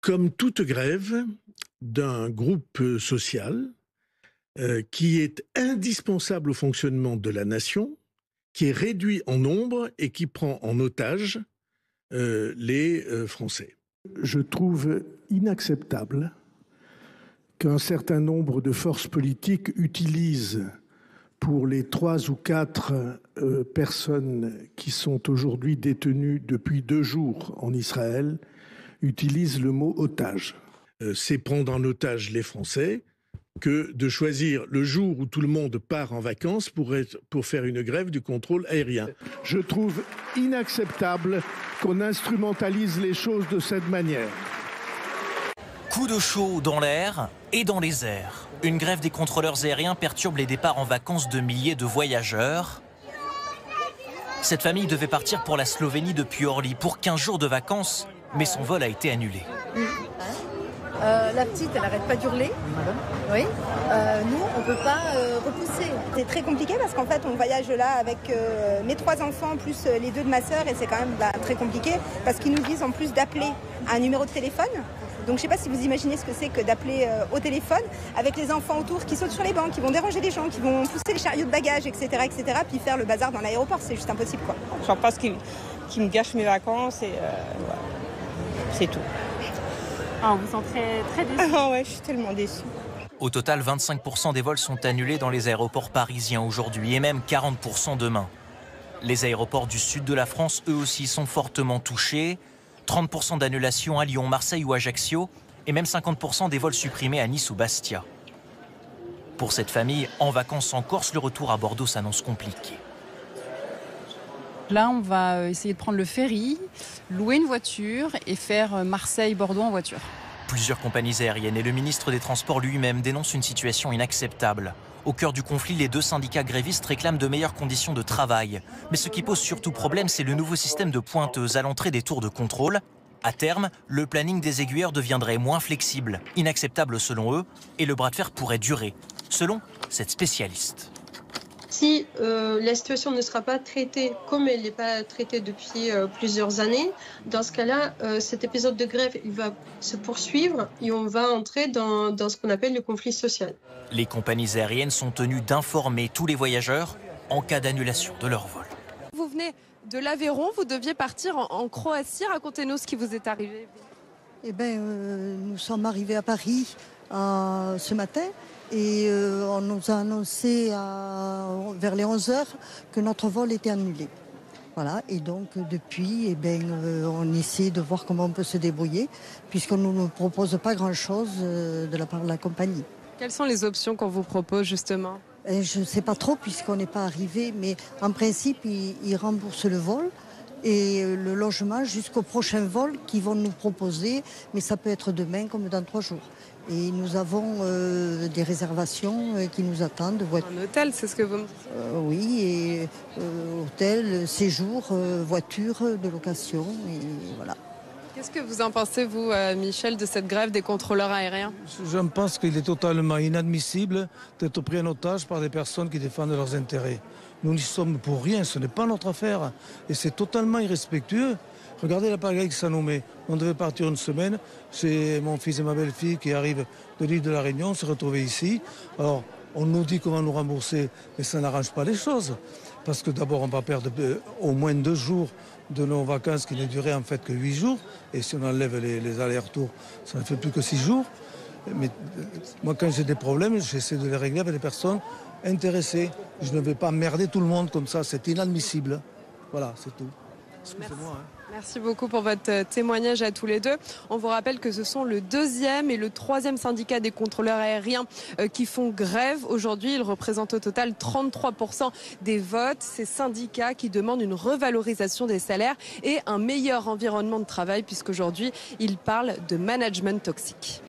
comme toute grève d'un groupe social qui est indispensable au fonctionnement de la nation, qui est réduit en nombre et qui prend en otage les Français. Je trouve inacceptable qu'un certain nombre de forces politiques utilisent pour les 3 ou 4 personnes qui sont aujourd'hui détenues depuis 2 jours en Israël, utilisent le mot otage. C'est prendre en otage les Français que de choisir le jour où tout le monde part en vacances pour faire une grève du contrôle aérien. Je trouve inacceptable qu'on instrumentalise les choses de cette manière. Coup de chaud dans l'air et dans les airs. Une grève des contrôleurs aériens perturbe les départs en vacances de milliers de voyageurs. Cette famille devait partir pour la Slovénie depuis Orly pour 15 jours de vacances, mais son vol a été annulé. La petite, elle n'arrête pas d'hurler. Oui. Nous, on ne peut pas repousser. C'est très compliqué parce qu'en fait, on voyage là avec mes 3 enfants plus les 2 de ma sœur et c'est quand même très compliqué parce qu'ils nous disent en plus d'appeler un numéro de téléphone. Donc je ne sais pas si vous imaginez ce que c'est que d'appeler au téléphone avec les enfants autour qui sautent sur les bancs, qui vont déranger les gens, qui vont pousser les chariots de bagages, etc., puis faire le bazar dans l'aéroport. C'est juste impossible, quoi. Je ne pense qu'ils me gâchent mes vacances et voilà. C'est tout. Ah, on vous sent très déçu. Ah ouais, je suis tellement déçue. Au total, 25% des vols sont annulés dans les aéroports parisiens aujourd'hui et même 40% demain. Les aéroports du sud de la France, eux aussi, sont fortement touchés. 30% d'annulations à Lyon, Marseille ou Ajaccio et même 50% des vols supprimés à Nice ou Bastia. Pour cette famille, en vacances en Corse, le retour à Bordeaux s'annonce compliqué. Là, on va essayer de prendre le ferry, louer une voiture et faire Marseille-Bordeaux en voiture. Plusieurs compagnies aériennes et le ministre des Transports lui-même dénoncent une situation inacceptable. Au cœur du conflit, les 2 syndicats grévistes réclament de meilleures conditions de travail. Mais ce qui pose surtout problème, c'est le nouveau système de pointeuses à l'entrée des tours de contrôle. À terme, le planning des aiguilleurs deviendrait moins flexible, inacceptable selon eux, et le bras de fer pourrait durer, selon cette spécialiste. Si la situation ne sera pas traitée comme elle n'est pas traitée depuis plusieurs années, dans ce cas-là, cet épisode de grève il va se poursuivre et on va entrer dans ce qu'on appelle le conflit social. Les compagnies aériennes sont tenues d'informer tous les voyageurs en cas d'annulation de leur vol. Vous venez de l'Aveyron, vous deviez partir en Croatie. Racontez-nous ce qui vous est arrivé. Eh bien, nous sommes arrivés à Paris ce matin. Et on nous a annoncé vers les 11h que notre vol était annulé. Voilà, et donc depuis, on essaie de voir comment on peut se débrouiller, puisqu'on ne nous propose pas grand-chose de la part de la compagnie. Quelles sont les options qu'on vous propose justement ? Je ne sais pas trop, puisqu'on n'est pas arrivé, mais en principe, ils remboursent le vol et le logement jusqu'au prochain vol qu'ils vont nous proposer, mais ça peut être demain comme dans 3 jours. Et nous avons des réservations qui nous attendent. Un hôtel, c'est ce que vous me dites ? Oui, et hôtel, séjour, voiture de location, et voilà. Qu'est-ce que vous en pensez, vous, Michel, de cette grève des contrôleurs aériens ? Je pense qu'il est totalement inadmissible d'être pris en otage par des personnes qui défendent leurs intérêts. Nous n'y sommes pour rien, ce n'est pas notre affaire. Et c'est totalement irrespectueux. Regardez la pagaille que ça nous met. On devait partir une semaine. C'est mon fils et ma belle-fille qui arrivent de l'île de la Réunion, se retrouver ici. Alors, on nous dit qu'on va nous rembourser, mais ça n'arrange pas les choses. Parce que d'abord, on va perdre au moins 2 jours de nos vacances qui ne duraient en fait que 8 jours. Et si on enlève les allers-retours, ça ne fait plus que 6 jours. Mais moi, quand j'ai des problèmes, j'essaie de les régler avec les personnes intéressées. Je ne vais pas merder tout le monde comme ça, c'est inadmissible. Voilà, c'est tout. Excusez-moi. Merci beaucoup pour votre témoignage à tous les deux. On vous rappelle que ce sont le 2e et le 3e syndicat des contrôleurs aériens qui font grève. Aujourd'hui, ils représentent au total 33% des votes. Ces syndicats qui demandent une revalorisation des salaires et un meilleur environnement de travail puisqu'aujourd'hui, ils parlent de management toxique.